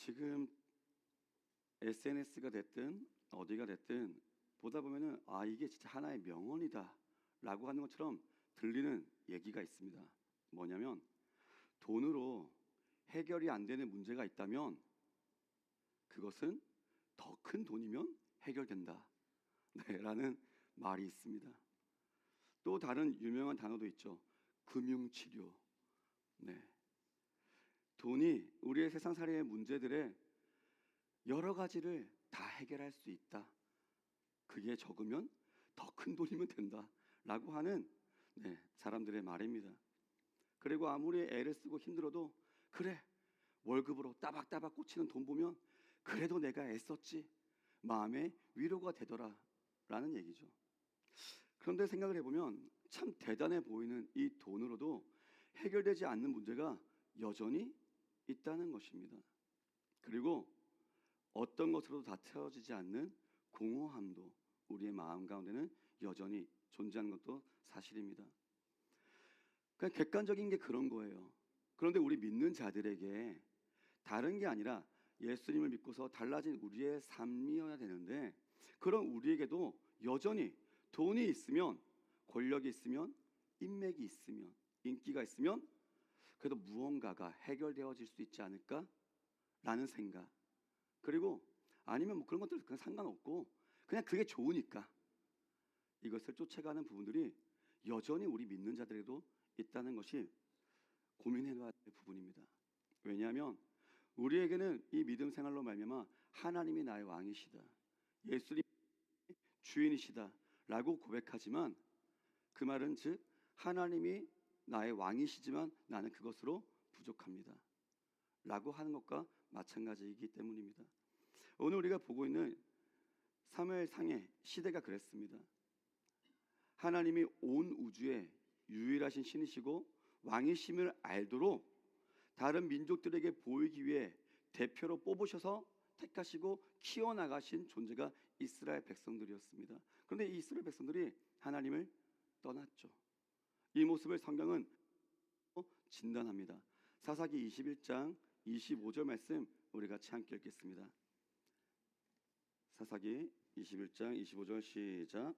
지금 SNS가 됐든 어디가 됐든 보다 보면은 이게 진짜 하나의 명언이다라고 하는 것처럼 들리는 얘기가 있습니다. 뭐냐면 돈으로 해결이 안 되는 문제가 있다면 그것은 더 큰 돈이면 해결된다. 네, 라는 말이 있습니다. 또 다른 유명한 단어도 있죠. 금융치료. 네. 돈이 우리의 세상살이의 문제들의 여러 가지를 다 해결할 수 있다. 그게 적으면 더 큰 돈이면 된다라고 하는 사람들의 말입니다. 그리고 아무리 애를 쓰고 힘들어도 그래, 월급으로 따박따박 꽂히는 돈 보면 그래도 내가 애썼지, 마음의 위로가 되더라라는 얘기죠. 그런데 생각을 해보면 참 대단해 보이는 이 돈으로도 해결되지 않는 문제가 여전히 있다는 것입니다. 그리고 어떤 것으로도 다 채워지지 않는 공허함도 우리의 마음 가운데는 여전히 존재하는 것도 사실입니다. 그냥 객관적인 게 그런 거예요. 그런데 우리 믿는 자들에게 다른 게 아니라 예수님을 믿고서 달라진 우리의 삶이어야 되는데, 그런 우리에게도 여전히 돈이 있으면, 권력이 있으면, 인맥이 있으면, 인기가 있으면 그래도 무언가가 해결되어질 수 있지 않을까라는 생각, 그리고 아니면 뭐 그런 것들 그냥 상관없고 그냥 그게 좋으니까 이것을 쫓아가는 부분들이 여전히 우리 믿는 자들에게도 있다는 것이 고민해봐야 될 부분입니다. 왜냐하면 우리에게는 이 믿음 생활로 말미암아 하나님이 나의 왕이시다, 예수님이 주인이시다 라고 고백하지만 그 말은 즉 하나님이 나의 왕이시지만 나는 그것으로 부족합니다 라고 하는 것과 마찬가지이기 때문입니다. 오늘 우리가 보고 있는 사무엘상의 시대가 그랬습니다. 하나님이 온 우주의 유일하신 신이시고 왕이심을 알도록 다른 민족들에게 보이기 위해 대표로 뽑으셔서 택하시고 키워나가신 존재가 이스라엘 백성들이었습니다. 그런데 이 이스라엘 백성들이 하나님을 떠났죠. 이 모습을 성경은 진단합니다. 사사기 21장 25절 말씀 우리 같이 함께 읽겠습니다. 사사기 21장 25절 시작.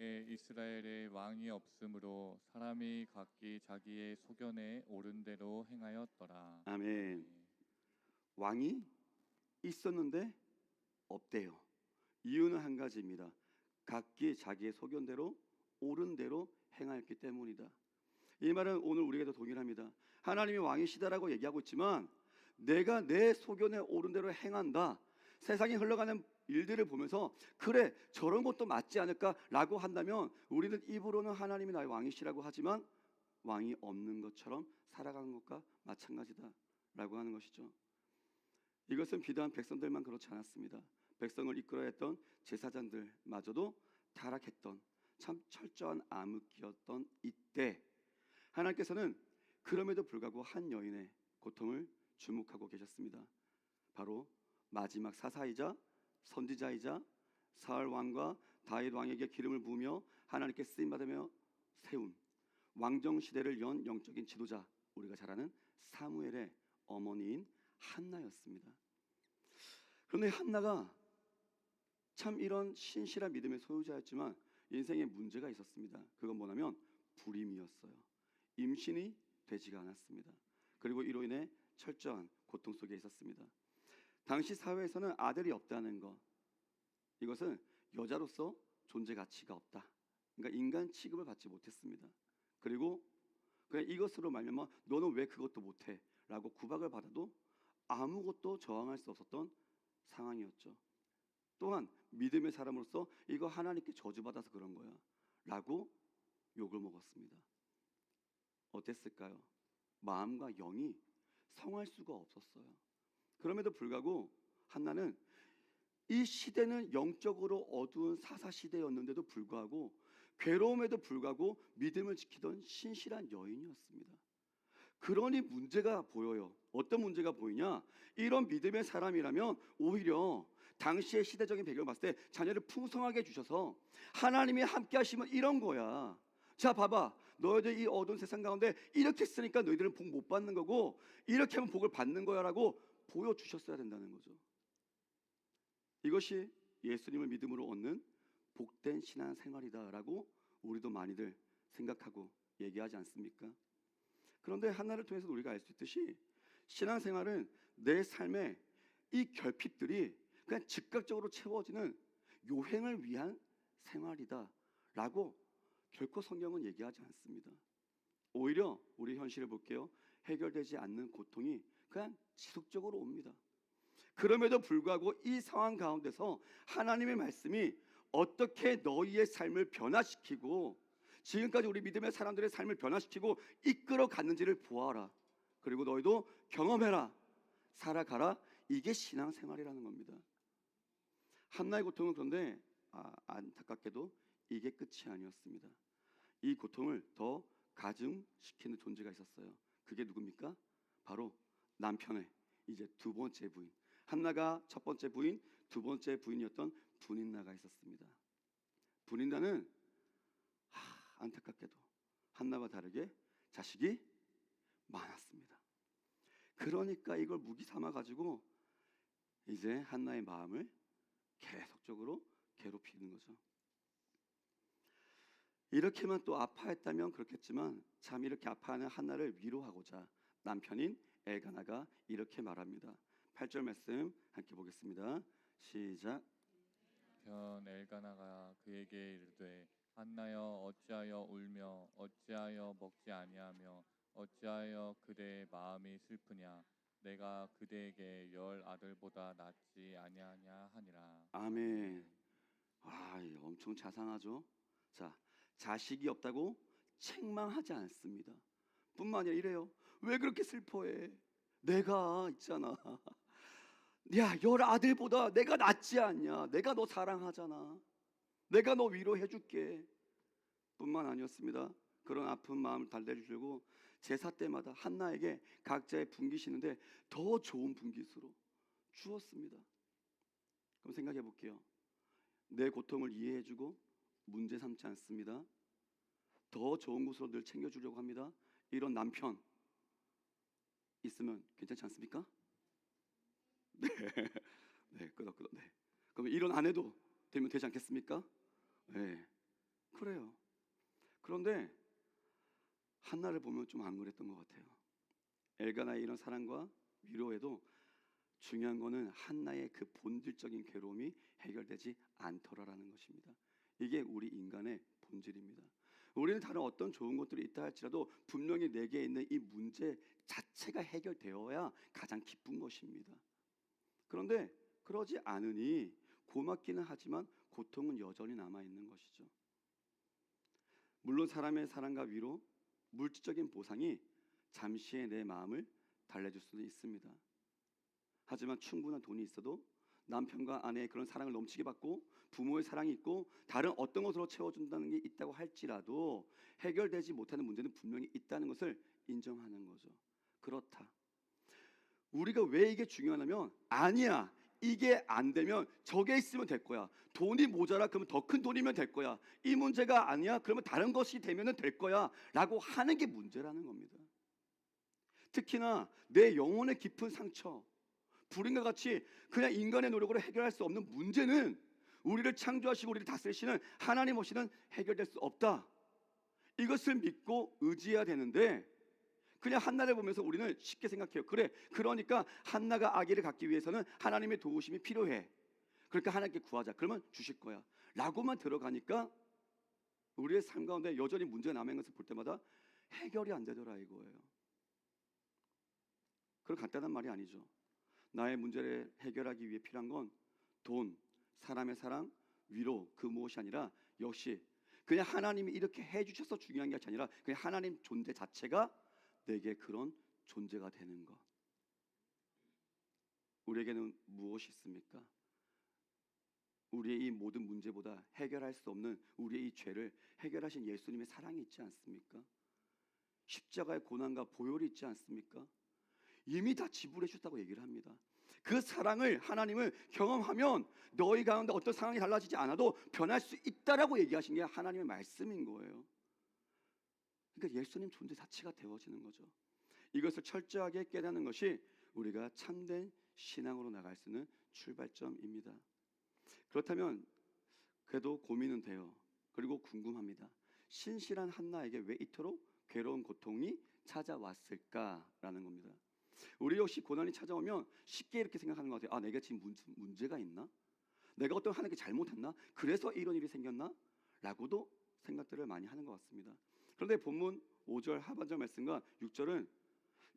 이스라엘에 왕이 없으므로 사람이 각기 자기의 소견에 옳은 대로 행하였더라. 아멘. 왕이 있었는데 없대요. 이유는 한 가지입니다. 각기 자기의 소견대로 옳은 대로 행하였기 때문이다. 이 말은 오늘 우리에게도 동일합니다. 하나님이 왕이시다라고 얘기하고 있지만 내가 내 소견에 옳은 대로 행한다, 세상에 흘러가는 일들을 보면서 그래 저런 것도 맞지 않을까라고 한다면 우리는 입으로는 하나님이 나의 왕이시라고 하지만 왕이 없는 것처럼 살아가는 것과 마찬가지다라고 하는 것이죠. 이것은 비단 백성들만 그렇지 않았습니다. 백성을 이끌어야 했던 제사장들마저도 타락했던 참 철저한 암흑기였던 이때 하나님께서는 그럼에도 불구하고 한 여인의 고통을 주목하고 계셨습니다. 바로 마지막 사사이자 선지자이자 사울 왕과 다윗 왕에게 기름을 부으며 하나님께 쓰임 받으며 세운 왕정 시대를 연 영적인 지도자, 우리가 잘 아는 사무엘의 어머니인 한나였습니다. 그런데 한나가 참 이런 신실한 믿음의 소유자였지만 인생에 문제가 있었습니다. 그건 뭐냐면 불임이었어요. 임신이 되지가 않았습니다. 그리고 이로 인해 철저한 고통 속에 있었습니다. 당시 사회에서는 아들이 없다는 것, 이것은 여자로서 존재 가치가 없다, 그러니까 인간 취급을 받지 못했습니다. 그리고 그냥 이것으로 말미암아 너는 왜 그것도 못해? 라고 구박을 받아도 아무것도 저항할 수 없었던 상황이었죠. 또한 믿음의 사람으로서 이거 하나님께 저주받아서 그런 거야 라고 욕을 먹었습니다. 어땠을까요? 마음과 영이 성할 수가 없었어요. 그럼에도 불구하고 한나는 이 시대는 영적으로 어두운 사사시대였는데도 불구하고 괴로움에도 불구하고 믿음을 지키던 신실한 여인이었습니다. 그러니 문제가 보여요. 어떤 문제가 보이냐? 이런 믿음의 사람이라면 오히려 당시의 시대적인 배경을 봤을 때 자녀를 풍성하게 주셔서 하나님이 함께 하시면 이런 거야. 자 봐봐, 너희들 이 어두운 세상 가운데 이렇게 쓰니까 너희들은 복 못 받는 거고 이렇게 하면 복을 받는 거야 라고 보여주셨어야 된다는 거죠. 이것이 예수님을 믿음으로 얻는 복된 신앙 생활이다라고 우리도 많이들 생각하고 얘기하지 않습니까? 그런데 하나를 통해서 우리가 알 수 있듯이 신앙 생활은 내 삶의 이 결핍들이 그냥 즉각적으로 채워지는 요행을 위한 생활이다라고 결코 성경은 얘기하지 않습니다. 오히려 우리 현실을 볼게요. 해결되지 않는 고통이 그냥 지속적으로 옵니다. 그럼에도 불구하고 이 상황 가운데서 하나님의 말씀이 어떻게 너희의 삶을 변화시키고 지금까지 우리 믿음의 사람들의 삶을 변화시키고 이끌어 갔는지를 보아라. 그리고 너희도 경험해라. 살아가라. 이게 신앙생활이라는 겁니다. 한나의 고통은 그런데 안타깝게도 이게 끝이 아니었습니다. 이 고통을 더 가중시키는 존재가 있었어요. 그게 누굽니까? 바로 남편의 이제 두 번째 부인. 한나가 첫 번째 부인, 두 번째 부인이었던 분인나가 있었습니다. 분인나는 안타깝게도 한나와 다르게 자식이 많았습니다. 그러니까 이걸 무기 삼아 가지고 이제 한나의 마음을 계속적으로 괴롭히는 거죠. 이렇게만 또 아파했다면 그렇겠지만 참 이렇게 아파하는 한나를 위로하고자 남편인 엘가나가 이렇게 말합니다. 8절 말씀 함께 보겠습니다. 시작. 편 엘가나가 그에게 이르되 한나여 어찌하여 울며 어찌하여 먹지 아니하며 어찌하여 그대의 마음이 슬프냐 내가 그대에게 10 아들보다 낫지 아니하냐 하니라. 아멘. 엄청 자상하죠. 자, 자식이 없다고 책망하지 않습니다. 뿐만 아니라 이래요. 왜 그렇게 슬퍼해? 내가 있잖아. 야, 10 아들보다 내가 낫지 않냐? 내가 너 사랑하잖아. 내가 너 위로해줄게. 뿐만 아니었습니다. 그런 아픈 마음을 달래주려고 제사 때마다 한나에게 각자의 분깃이는데 더 좋은 분깃으로 주었습니다. 그럼 생각해 볼게요. 내 고통을 이해해주고 문제 삼지 않습니다. 더 좋은 곳으로 늘 챙겨주려고 합니다. 이런 남편 있으면 괜찮지 않습니까? 네, 네, 끄덕끄덕. 네. 그럼 이런 아내도 되면 되지 않겠습니까? 네, 그래요. 그런데 한나를 보면 좀 안 그랬던 것 같아요. 엘가나의 이런 사랑과 위로에도 중요한 거는 한나의 그 본질적인 괴로움이 해결되지 않더라라는 것입니다. 이게 우리 인간의 본질입니다. 우리는 다른 어떤 좋은 것들이 있다 할지라도 분명히 내게 있는 이 문제 자체가 해결되어야 가장 기쁜 것입니다. 그런데 그러지 않으니 고맙기는 하지만 고통은 여전히 남아있는 것이죠. 물론 사람의 사랑과 위로, 물질적인 보상이 잠시의 내 마음을 달래줄 수도 있습니다. 하지만 충분한 돈이 있어도 남편과 아내의 그런 사랑을 넘치게 받고 부모의 사랑이 있고 다른 어떤 것으로 채워준다는 게 있다고 할지라도 해결되지 못하는 문제는 분명히 있다는 것을 인정하는 거죠. 그렇다. 우리가 왜 이게 중요하냐면 아니야. 이게 안 되면 저게 있으면 될 거야. 돈이 모자라 그러면 더 큰 돈이면 될 거야. 이 문제가 아니야. 그러면 다른 것이 되면 될 거야. 라고 하는 게 문제라는 겁니다. 특히나 내 영혼의 깊은 상처, 불행과 같이 그냥 인간의 노력으로 해결할 수 없는 문제는 우리를 창조하시고 우리를 다스리시는 하나님 없이는 해결될 수 없다. 이것을 믿고 의지해야 되는데 그냥 한나를 보면서 우리는 쉽게 생각해요. 그래, 그러니까 한나가 아기를 갖기 위해서는 하나님의 도우심이 필요해. 그러니까 하나님께 구하자. 그러면 주실 거야. 라고만 들어가니까 우리의 삶 가운데 여전히 문제가 남은 것을 볼 때마다 해결이 안 되더라 이거예요. 그런 간단한 말이 아니죠. 나의 문제를 해결하기 위해 필요한 건 돈, 사람의 사랑, 위로 그 무엇이 아니라 역시 그냥 하나님이 이렇게 해주셔서 중요한 게 아니라 그냥 하나님 존재 자체가 내게 그런 존재가 되는 것. 우리에게는 무엇이 있습니까? 우리의 이 모든 문제보다 해결할 수 없는 우리의 이 죄를 해결하신 예수님의 사랑이 있지 않습니까? 십자가의 고난과 보혈이 있지 않습니까? 이미 다 지불해 주셨다고 얘기를 합니다. 그 사랑을 하나님을 경험하면 너희 가운데 어떤 상황이 달라지지 않아도 변할 수 있다라고 얘기하신 게 하나님의 말씀인 거예요. 그러니까 예수님 존재 자체가 되어지는 거죠. 이것을 철저하게 깨닫는 것이 우리가 참된 신앙으로 나갈 수 있는 출발점입니다. 그렇다면 그래도 고민은 돼요. 그리고 궁금합니다. 신실한 한나에게 왜 이토록 괴로운 고통이 찾아왔을까라는 겁니다. 우리 역시 고난이 찾아오면 쉽게 이렇게 생각하는 것 같아요. 아, 내가 지금 문제가 있나? 내가 어떤 하나님께 잘못했나? 그래서 이런 일이 생겼나? 라고도 생각들을 많이 하는 것 같습니다. 그런데 본문 5절 하반절 말씀과 6절은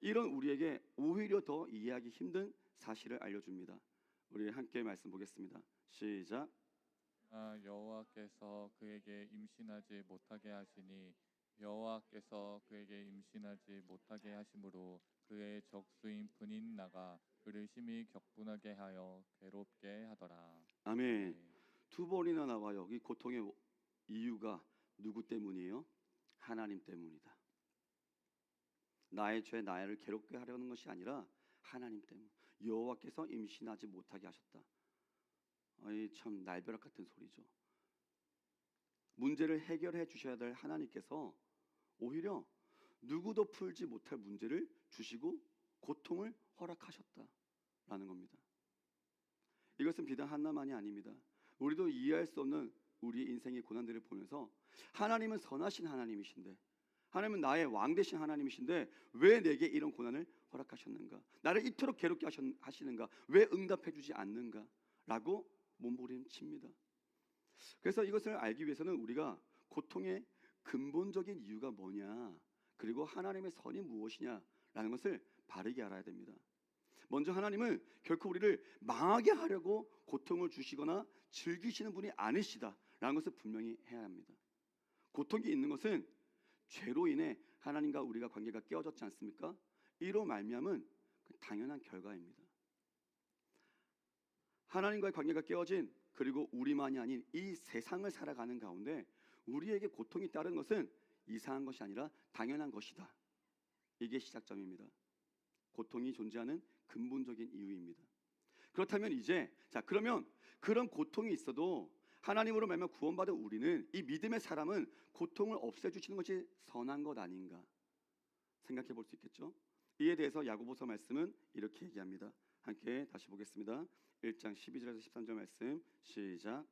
이런 우리에게 오히려 더 이해하기 힘든 사실을 알려줍니다. 우리 함께 말씀 보겠습니다. 시작. 여호와께서 그에게 임신하지 못하게 하시니 여호와께서 그에게 임신하지 못하게 하심으로 그의 적수인 분인 나가 그를 심히 격분하게 하여 괴롭게 하더라. 아멘. 네. 두 번이나 나와요. 이 고통의 이유가 누구 때문이에요? 하나님 때문이다. 나의 죄, 나를 괴롭게 하려는 것이 아니라 하나님 때문. 여호와께서 임신하지 못하게 하셨다. 참 날벼락 같은 소리죠. 문제를 해결해 주셔야 될 하나님께서 오히려 누구도 풀지 못할 문제를 주시고 고통을 허락하셨다라는 겁니다. 이것은 비단 한나만이 아닙니다. 우리도 이해할 수 없는 우리 인생의 고난들을 보면서 하나님은 선하신 하나님이신데, 하나님은 나의 왕 되신 하나님이신데 왜 내게 이런 고난을 허락하셨는가? 나를 이토록 괴롭게 하시는가? 왜 응답해 주지 않는가? 라고 몸부림칩니다. 그래서 이것을 알기 위해서는 우리가 고통의 근본적인 이유가 뭐냐, 그리고 하나님의 선이 무엇이냐라는 것을 바르게 알아야 됩니다. 먼저 하나님은 결코 우리를 망하게 하려고 고통을 주시거나 즐기시는 분이 아니시다라는 것을 분명히 해야 합니다. 고통이 있는 것은 죄로 인해 하나님과 우리가 관계가 깨어졌지 않습니까? 이로 말미암은 당연한 결과입니다. 하나님과의 관계가 깨어진, 그리고 우리만이 아닌 이 세상을 살아가는 가운데 우리에게 고통이 따르는 것은 이상한 것이 아니라 당연한 것이다. 이게 시작점입니다. 고통이 존재하는 근본적인 이유입니다. 그렇다면 이제 그러면 그런 고통이 있어도 하나님으로 말미암아 구원받은 우리는, 이 믿음의 사람은 고통을 없애주시는 것이 선한 것 아닌가 생각해 볼 수 있겠죠. 이에 대해서 야고보서 말씀은 이렇게 얘기합니다. 함께 다시 보겠습니다. 1장 12절에서 13절 말씀 시작.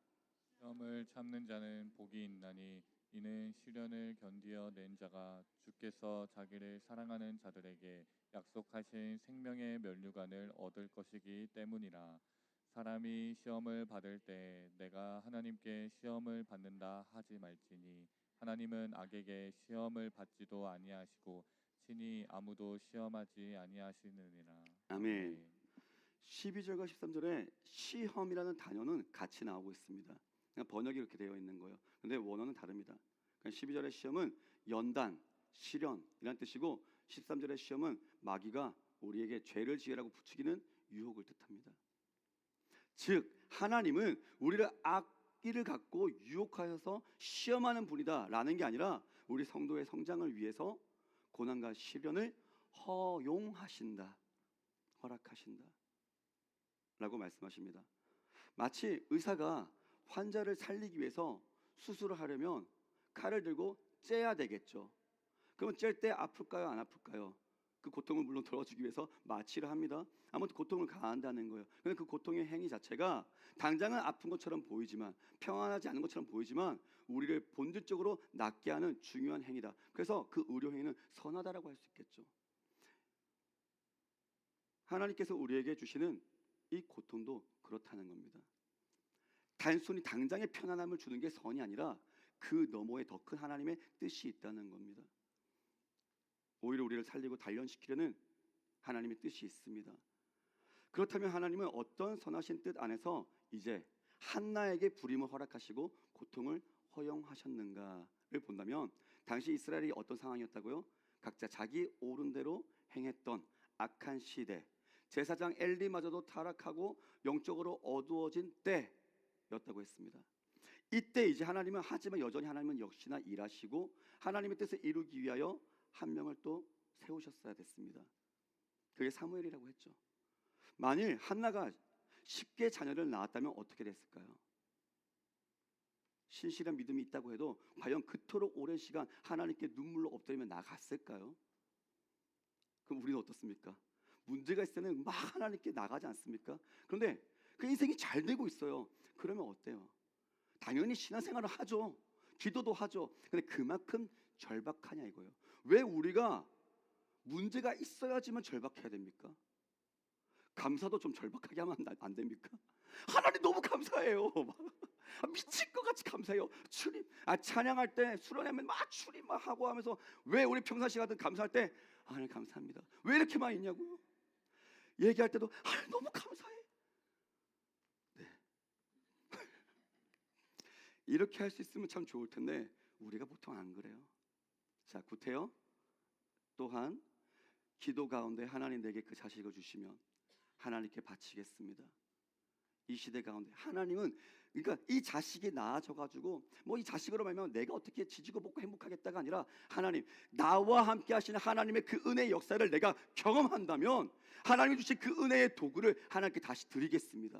시험을 참는 자는 복이 있나니 이는 시련을 견디어 낸 자가 주께서 자기를 사랑하는 자들에게 약속하신 생명의 면류관을 얻을 것이기 때문이라. 사람이 시험을 받을 때 내가 하나님께 시험을 받는다 하지 말지니 하나님은 악에게 시험을 받지도 아니하시고 친히 아무도 시험하지 아니하시느니라. 아멘. 아멘. 12절과 13절에 시험이라는 단어는 같이 나오고 있습니다. 그냥 번역이 이렇게 되어 있는 거예요. 근데 원어는 다릅니다. 그러니까 12절의 시험은 연단, 시련이라는 뜻이고 13절의 시험은 마귀가 우리에게 죄를 지으라고 부추기는 유혹을 뜻합니다. 즉 하나님은 우리를 악의를 갖고 유혹하여서 시험하는 분이다라는 게 아니라 우리 성도의 성장을 위해서 고난과 시련을 허용하신다, 허락하신다 라고 말씀하십니다. 마치 의사가 환자를 살리기 위해서 수술을 하려면 칼을 들고 째야 되겠죠. 그러면 찔 때 아플까요, 안 아플까요? 그 고통을 물론 덜어주기 위해서 마취를 합니다. 아무튼 고통을 가한다는 거예요. 그런데 그 고통의 행위 자체가 당장은 아픈 것처럼 보이지만, 평안하지 않은 것처럼 보이지만 우리를 본질적으로 낫게 하는 중요한 행위다. 그래서 그 의료 행위는 선하다라고 할 수 있겠죠. 하나님께서 우리에게 주시는 이 고통도 그렇다는 겁니다. 단순히 당장의 편안함을 주는 게 선이 아니라 그 너머에 더 큰 하나님의 뜻이 있다는 겁니다. 오히려 우리를 살리고 단련시키려는 하나님의 뜻이 있습니다. 그렇다면 하나님은 어떤 선하신 뜻 안에서 이제 한나에게 불임을 허락하시고 고통을 허용하셨는가를 본다면, 당시 이스라엘이 어떤 상황이었다고요? 각자 자기 옳은 대로 행했던 악한 시대, 제사장 엘리마저도 타락하고 영적으로 어두워진 때였다고 했습니다. 이때 이제 하나님은, 하지만 여전히 하나님은 역시나 일하시고 하나님의 뜻을 이루기 위하여 한 명을 또 세우셨어야 됐습니다. 그게 사무엘이라고 했죠. 만일 한나가 쉽게 자녀를 낳았다면 어떻게 됐을까요? 신실한 믿음이 있다고 해도 과연 그토록 오랜 시간 하나님께 눈물로 엎드리며 나갔을까요? 그럼 우리는 어떻습니까? 문제가 있을 때는 막 하나님께 나가지 않습니까? 그런데 그 인생이 잘 되고 있어요. 그러면 어때요? 당연히 신앙생활을 하죠. 기도도 하죠. 근데 그만큼 절박하냐 이거예요. 왜 우리가 문제가 있어야지만 절박해야 됩니까? 감사도 좀 절박하게 하면 안 됩니까? 하나님 너무 감사해요. 미칠 것 같이 감사해요. 출입, 찬양할 때 수련회면 막 출입 막 하고 하면서 왜 우리 평상시 같은 감사할 때 하나님 감사합니다. 왜 이렇게 많이 있냐고요? 얘기할 때도 하나님 너무 감사해. 네. 이렇게 할 수 있으면 참 좋을 텐데 우리가 보통 안 그래요. 자, 구태여 또한 기도 가운데 하나님 내게 그 자식을 주시면 하나님께 바치겠습니다. 이 시대 가운데 하나님은 그러니까 이 자식이 나아져가지고 뭐 이 자식으로 말하면 내가 어떻게 지지고 볶고 행복하겠다가 아니라 하나님 나와 함께 하시는 하나님의 그 은혜의 역사를 내가 경험한다면 하나님이 주신 그 은혜의 도구를 하나님께 다시 드리겠습니다.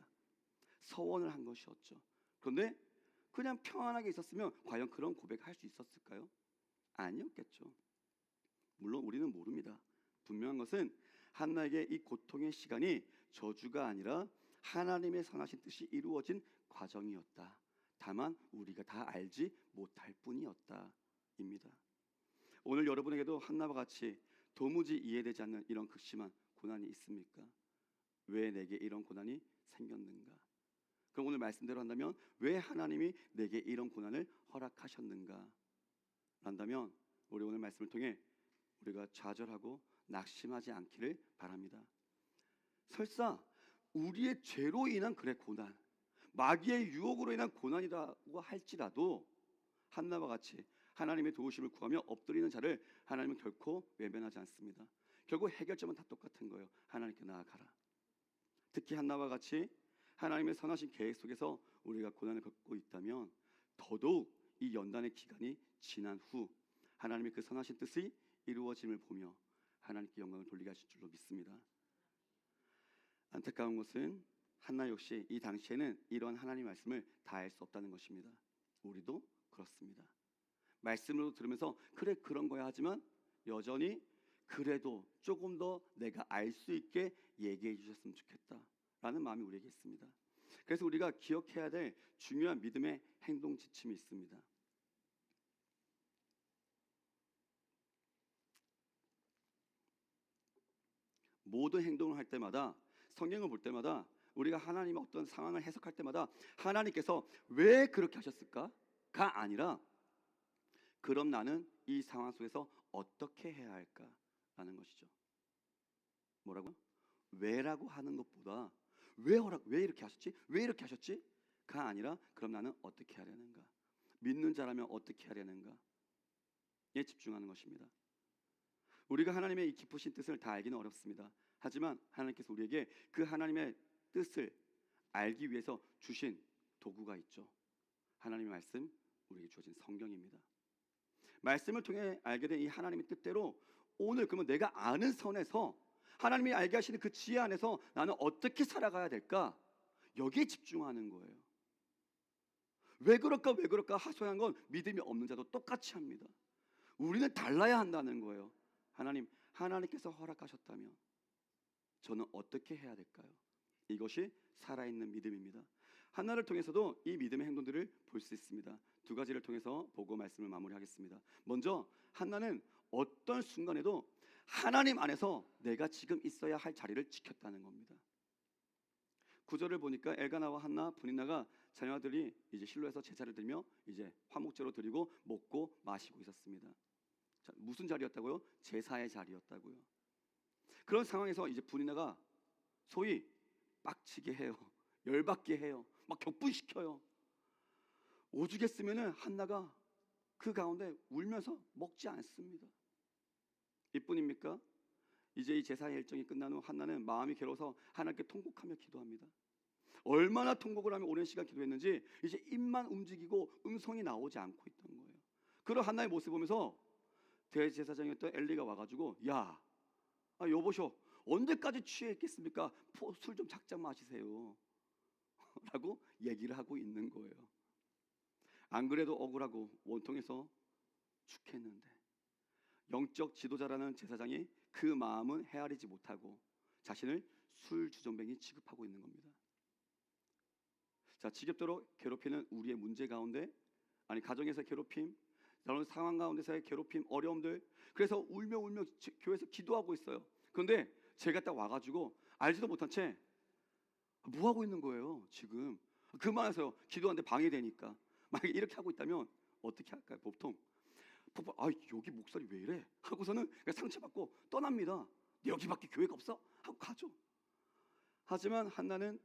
서원을 한 것이었죠. 그런데 그냥 평안하게 있었으면 과연 그런 고백을 할 수 있었을까요? 아니었겠죠. 물론 우리는 모릅니다. 분명한 것은 한나에게 이 고통의 시간이 저주가 아니라 하나님의 선하신 뜻이 이루어진 과정이었다. 다만 우리가 다 알지 못할 뿐이었다입니다. 오늘 여러분에게도 한나와 같이 도무지 이해되지 않는 이런 극심한 고난이 있습니까? 왜 내게 이런 고난이 생겼는가? 그럼 오늘 말씀대로 한다면 왜 하나님이 내게 이런 고난을 허락하셨는가? 한다면 우리 오늘 말씀을 통해 우리가 좌절하고 낙심하지 않기를 바랍니다. 설사 우리의 죄로 인한 그래 고난, 마귀의 유혹으로 인한 고난이라고 할지라도 한나와 같이 하나님의 도우심을 구하며 엎드리는 자를 하나님은 결코 외면하지 않습니다. 결국 해결점은 다 똑같은 거예요. 하나님께 나아가라. 특히 한나와 같이 하나님의 선하신 계획 속에서 우리가 고난을 겪고 있다면 더더욱 이 연단의 기간이 지난 후 하나님의 그 선하신 뜻이 이루어짐을 보며 하나님께 영광을 돌리게 하실 줄로 믿습니다. 안타까운 것은 한나 역시 이 당시에는 이런 하나님의 말씀을 다 알 수 없다는 것입니다. 우리도 그렇습니다. 말씀으로 들으면서 그래 그런 거야 하지만 여전히 그래도 조금 더 내가 알 수 있게 얘기해 주셨으면 좋겠다라는 마음이 우리에게 있습니다. 그래서 우리가 기억해야 될 중요한 믿음의 행동 지침이 있습니다. 모든 행동을 할 때마다 성경을 볼 때마다 우리가 하나님의 어떤 상황을 해석할 때마다 하나님께서 왜 그렇게 하셨을까가 아니라 그럼 나는 이 상황 속에서 어떻게 해야 할까라는 것이죠. 뭐라고요? 왜라고 하는 것보다 왜 이렇게 하셨지? 왜 이렇게 하셨지?가 아니라 그럼 나는 어떻게 하려는가? 믿는 자라면 어떻게 하려는가?에 집중하는 것입니다. 우리가 하나님의 이 깊으신 뜻을 다 알기는 어렵습니다. 하지만 하나님께서 우리에게 그 하나님의 뜻을 알기 위해서 주신 도구가 있죠. 하나님의 말씀, 우리에게 주어진 성경입니다. 말씀을 통해 알게 된 이 하나님의 뜻대로 오늘 그러면 내가 아는 선에서 하나님이 알게 하시는 그 지혜 안에서 나는 어떻게 살아가야 될까? 여기에 집중하는 거예요. 왜 그럴까 하소연한 건 믿음이 없는 자도 똑같이 합니다. 우리는 달라야 한다는 거예요. 하나님께서 허락하셨다면 저는 어떻게 해야 될까요? 이것이 살아있는 믿음입니다. 한나를 통해서도 이 믿음의 행동들을 볼 수 있습니다. 두 가지를 통해서 보고 말씀을 마무리하겠습니다. 먼저 한나는 어떤 순간에도 하나님 안에서 내가 지금 있어야 할 자리를 지켰다는 겁니다. 9절을 보니까 엘가나와 한나, 브니나가 자녀들이 이제 실로에서 제사를 드리며 이제 화목제로 드리고 먹고 마시고 있었습니다. 자, 무슨 자리였다고요? 제사의 자리였다고요. 그런 상황에서 이제 브니나가 소위 빡치게 해요. 열받게 해요. 막 격분시켜요. 오죽했으면은 한나가 그 가운데 울면서 먹지 않습니다. 이뿐입니까? 이제 이 제사의 일정이 끝난 후 한나는 마음이 괴로워서 하나님께 통곡하며 기도합니다. 얼마나 통곡을 하며 오랜 시간 기도했는지 이제 입만 움직이고 음성이 나오지 않고 있던 거예요. 그런 한나의 모습을 보면서 대제사장이었던 엘리가 와가지고 여보쇼 언제까지 취해 있겠습니까? 술 좀 작작 마시세요 라고 얘기를 하고 있는 거예요. 안 그래도 억울하고 원통해서 죽겠는데 영적 지도자라는 제사장이 그 마음은 헤아리지 못하고 자신을 술주정뱅이 취급하고 있는 겁니다. 자, 지겹도록 괴롭히는 우리의 문제 가운데, 아니 가정에서 괴롭힘, 여러 상황 가운데서의 괴롭힘, 어려움들, 그래서 울며 교회에서 기도하고 있어요. 그런데 제가 딱 와가지고 알지도 못한 채 뭐 하고 있는 거예요 지금? 그만해서요. 기도하는데 방해되니까. 만약에 이렇게 하고 있다면 어떻게 할까요? 보통 여기 목소리 왜 이래? 하고서는 그냥 상처받고 떠납니다. 여기밖에 교회가 없어? 하고 가죠. 하지만 한나는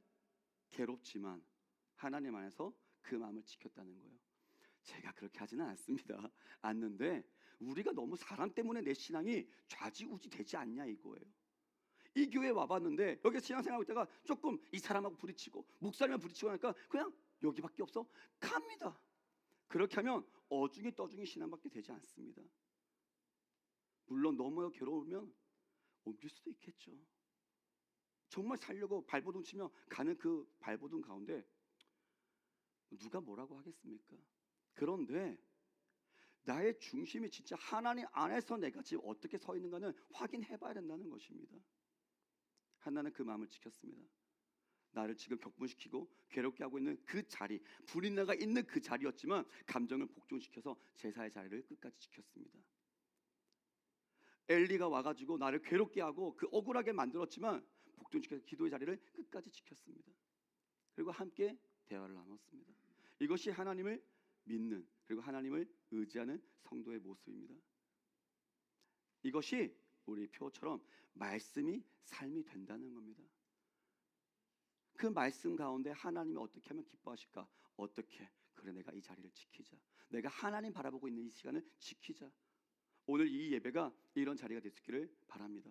괴롭지만 하나님 안에서 그 마음을 지켰다는 거예요. 제가 그렇게 하지는 않는데 우리가 너무 사람 때문에 내 신앙이 좌지우지 되지 않냐 이거예요. 이 교회에 와봤는데 여기서 신앙생활하고 있다가 조금 이 사람하고 부딪히고 목사님하고 부딪히고 하니까 그냥 여기밖에 없어? 갑니다. 그렇게 하면 어중이 떠중이 신앙밖에 되지 않습니다. 물론 너무 괴로우면 옮길 수도 있겠죠. 정말 살려고 발버둥 치며 가는 그 발버둥 가운데 누가 뭐라고 하겠습니까? 그런데 나의 중심이 진짜 하나님 안에서 내가 지금 어떻게 서 있는가는 확인해 봐야 된다는 것입니다. 한나는 그 마음을 지켰습니다. 나를 지금 격분시키고 괴롭게 하고 있는 그 자리, 불인나가 있는 그 자리였지만 감정을 복종시켜서 제사의 자리를 끝까지 지켰습니다. 엘리가 와가지고 나를 괴롭게 하고 그 억울하게 만들었지만 복종시켜서 기도의 자리를 끝까지 지켰습니다. 그리고 함께 대화를 나눴습니다. 이것이 하나님을 믿는, 그리고 하나님을 의지하는 성도의 모습입니다. 이것이 우리 표처럼 말씀이 삶이 된다는 겁니다. 그 말씀 가운데 하나님이 어떻게 하면 기뻐하실까? 어떻게? 그래, 내가 이 자리를 지키자. 내가 하나님 바라보고 있는 이 시간을 지키자. 오늘 이 예배가 이런 자리가 됐기를 바랍니다.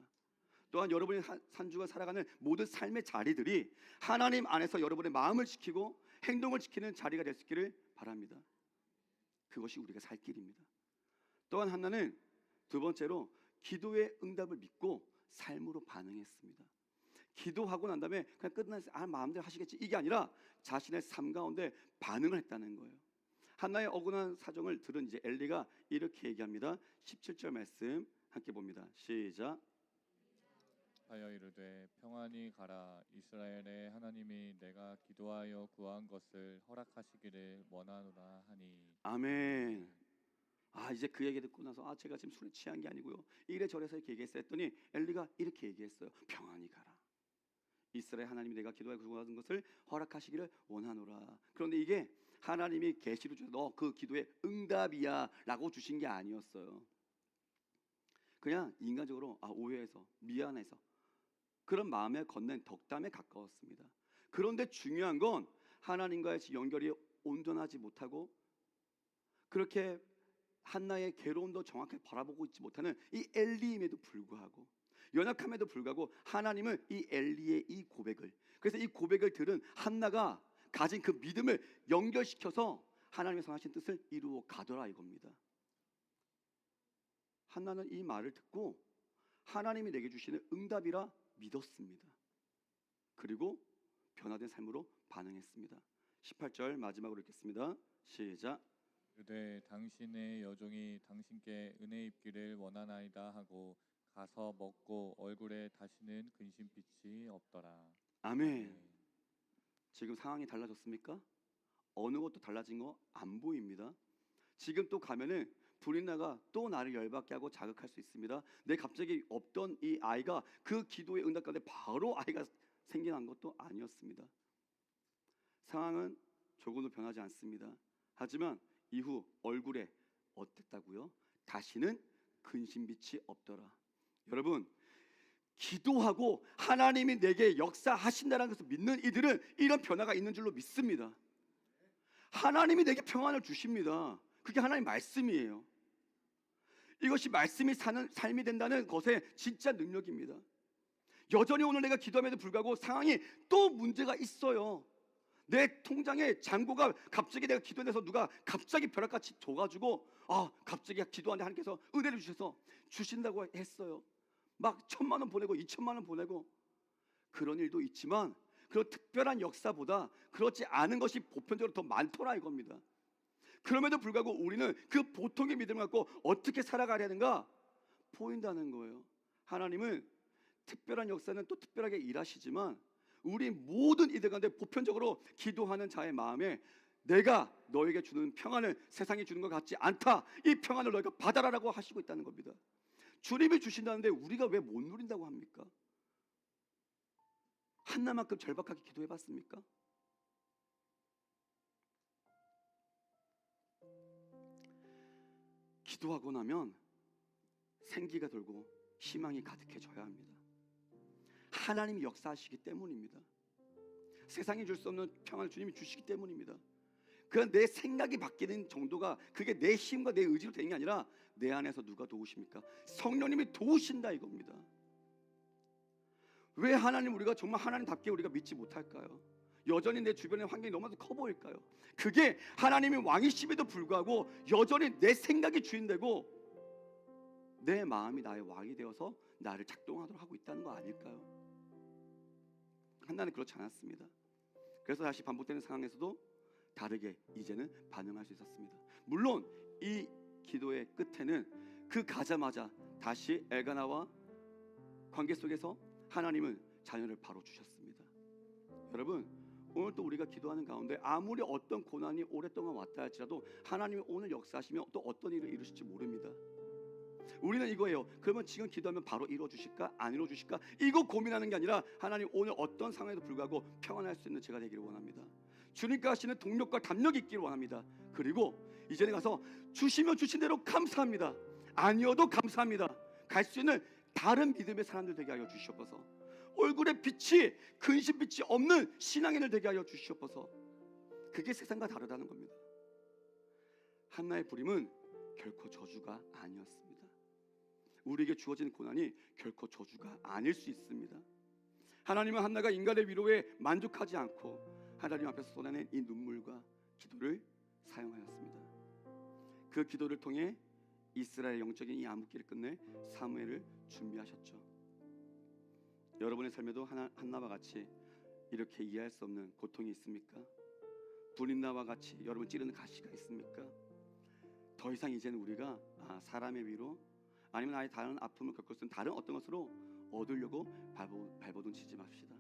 또한 여러분이 산주가 살아가는 모든 삶의 자리들이 하나님 안에서 여러분의 마음을 지키고 행동을 지키는 자리가 됐기를 바랍니다. 그것이 우리가 살 길입니다. 또한 하나는 두 번째로 기도의 응답을 믿고 삶으로 반응했습니다. 기도하고 난 다음에 그냥 끝나서 마음대로 하시겠지 이게 아니라 자신의 삶 가운데 반응을 했다는 거예요. 한나의 억울한 사정을 들은 이제 엘리가 이렇게 얘기합니다. 17절 말씀 함께 봅니다. 시작. 하여 이르되 평안히 가라. 이스라엘의 하나님이 내가 기도하여 구한 것을 허락하시기를 원하노라 하니. 아멘. 이제 그 얘기 듣고 나서 제가 지금 술에 취한 게 아니고요, 이래저래서 이렇게 얘기했어요 했더니 엘리가 이렇게 얘기했어요. 평안히 가라. 이스라엘 하나님이 내가 기도하여 구한 것을 허락하시기를 원하노라. 그런데 이게 하나님이 계시로 주셔서 너 그 기도의 응답이야 라고 주신 게 아니었어요. 그냥 인간적으로 오해해서 미안해서 그런 마음에 건넨 덕담에 가까웠습니다. 그런데 중요한 건 하나님과의 연결이 온전하지 못하고 그렇게 한나의 괴로움도 정확하게 바라보고 있지 못하는 이 엘리임에도 불구하고, 연약함에도 불구하고 하나님은 이 엘리의 이 고백을, 그래서 이 고백을 들은 한나가 가진 그 믿음을 연결시켜서 하나님의 선하신 뜻을 이루어 가더라 이겁니다. 한나는 이 말을 듣고 하나님이 내게 주시는 응답이라 믿었습니다. 그리고 변화된 삶으로 반응했습니다. 18절 마지막으로 읽겠습니다. 시작. 이르되 당신의 여종이 당신께 은혜 입기를 원하나이다 하고 가서 먹고 얼굴에 다시는 근심빛이 없더라. 아멘. 지금 상황이 달라졌습니까? 어느 것도 달라진 거 안 보입니다. 지금 또 가면은 불인나가 또 나를 열받게 하고 자극할 수 있습니다. 내 갑자기 없던 이 아이가 그 기도의 응답 가운데 바로 아이가 생겨난 것도 아니었습니다. 상황은 조금도 변하지 않습니다. 하지만 이후 얼굴에 어땠다고요? 다시는 근심빛이 없더라. 여러분, 기도하고 하나님이 내게 역사하신다는 것을 믿는 이들은 이런 변화가 있는 줄로 믿습니다. 하나님이 내게 평안을 주십니다. 그게 하나님의 말씀이에요. 이것이 말씀이 사는 삶이 된다는 것의 진짜 능력입니다. 여전히 오늘 내가 기도함에도 불구하고 상황이 또 문제가 있어요. 내 통장에 잔고가 갑자기 내가 기도해서 누가 갑자기 벼락같이 줘가지고 갑자기 기도하는데 하나님께서 은혜를 주셔서 주신다고 했어요. 막 1,000만 원 보내고 2,000만 원 보내고 그런 일도 있지만 그런 특별한 역사보다 그렇지 않은 것이 보편적으로 더 많더라 이겁니다. 그럼에도 불구하고 우리는 그 보통의 믿음을 갖고 어떻게 살아가야 되는가 보인다는 거예요. 하나님은 특별한 역사는 또 특별하게 일하시지만 우리 모든 이들 가운데 보편적으로 기도하는 자의 마음에 내가 너에게 주는 평안을 세상이 주는 것 같지 않다. 이 평안을 너희가 받아라라고 하시고 있다는 겁니다. 주님이 주신다는데 우리가 왜 못 누린다고 합니까? 한나만큼 절박하게 기도해봤습니까? 기도하고 나면 생기가 돌고 희망이 가득해져야 합니다. 하나님이 역사하시기 때문입니다. 세상이 줄 수 없는 평안을 주님이 주시기 때문입니다. 그건 내 생각이 바뀌는 정도가 그게 내 힘과 내 의지로 되는 게 아니라 내 안에서 누가 도우십니까? 성령님이 도우신다 이겁니다. 왜 하나님 우리가 정말 하나님답게 우리가 믿지 못할까요? 여전히 내 주변의 환경이 너무나도 커 보일까요? 그게 하나님이 왕이심에도 불구하고 여전히 내 생각이 주인되고 내 마음이 나의 왕이 되어서 나를 작동하도록 하고 있다는 거 아닐까요? 한나는 그렇지 않았습니다. 그래서 다시 반복되는 상황에서도 다르게 이제는 반응할 수 있었습니다. 물론 이 기도의 끝에는 그 가자마자 다시 엘가나와 관계 속에서 하나님은 자녀를 바로 주셨습니다. 여러분, 오늘 또 우리가 기도하는 가운데 아무리 어떤 고난이 오랫동안 왔다 할지라도 하나님이 오늘 역사하시면 또 어떤 일을 이루실지 모릅니다. 우리는 이거예요. 그러면 지금 기도하면 바로 이루어 주실까? 안 이루어 주실까? 이거 고민하는 게 아니라 하나님 오늘 어떤 상황에도 불구하고 평안할 수 있는 제가 되기를 원합니다. 주님과 하시는 동력과 담력이 있기를 원합니다. 그리고 이제는 가서 주시면 주신 대로 감사합니다. 아니어도 감사합니다. 갈 수 있는 다른 믿음의 사람들 되게 하여 주시옵소서. 얼굴에 빛이 근심빛이 없는 신앙인을 되게 하여 주시옵소서. 그게 세상과 다르다는 겁니다. 한나의 부림은 결코 저주가 아니었습니다. 우리에게 주어진 고난이 결코 저주가 아닐 수 있습니다. 하나님은 한나가 인간의 위로에 만족하지 않고 하나님 앞에서 쏟아낸 이 눈물과 기도를 사용하였습니다. 그 기도를 통해 이스라엘 영적인 이 암흑기를 끝내 사무엘을 준비하셨죠. 여러분의 삶에도 한나와 같이 이렇게 이해할 수 없는 고통이 있습니까? 분인나와 같이 여러분 찌르는 가시가 있습니까? 더 이상 이제는 우리가 사람의 위로 아니면 아예 다른 아픔을 겪을 수 있는 다른 어떤 것으로 얻으려고 발버둥 치지 맙시다.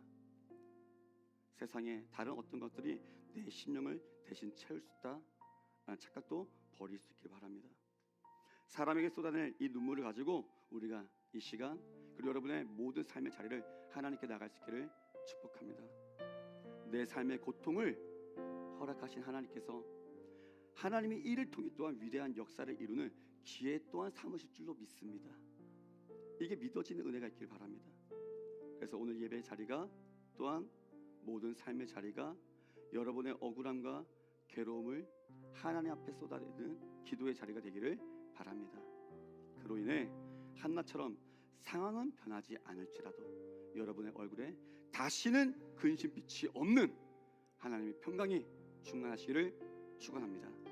세상에 다른 어떤 것들이 내 심령을 대신 채울 수 있다라는 착각도 버릴 수 있길 바랍니다. 사람에게 쏟아낼 이 눈물을 가지고 우리가 이 시간 그리고 여러분의 모든 삶의 자리를 하나님께 나갈 수 있기를 축복합니다. 내 삶의 고통을 허락하신 하나님께서 하나님이 이를 통해 또한 위대한 역사를 이루는 기회 또한 삼으실 줄로 믿습니다. 이게 믿어지는 은혜가 있길 바랍니다. 그래서 오늘 예배의 자리가 또한 모든 삶의 자리가 여러분의 억울함과 괴로움을 하나님 앞에 쏟아내는 기도의 자리가 되기를 바랍니다. 그로 인해 한나처럼 상황은 변하지 않을지라도 여러분의 얼굴에 다시는 근심빛이 없는 하나님의 평강이 충만하시기를 축원합니다.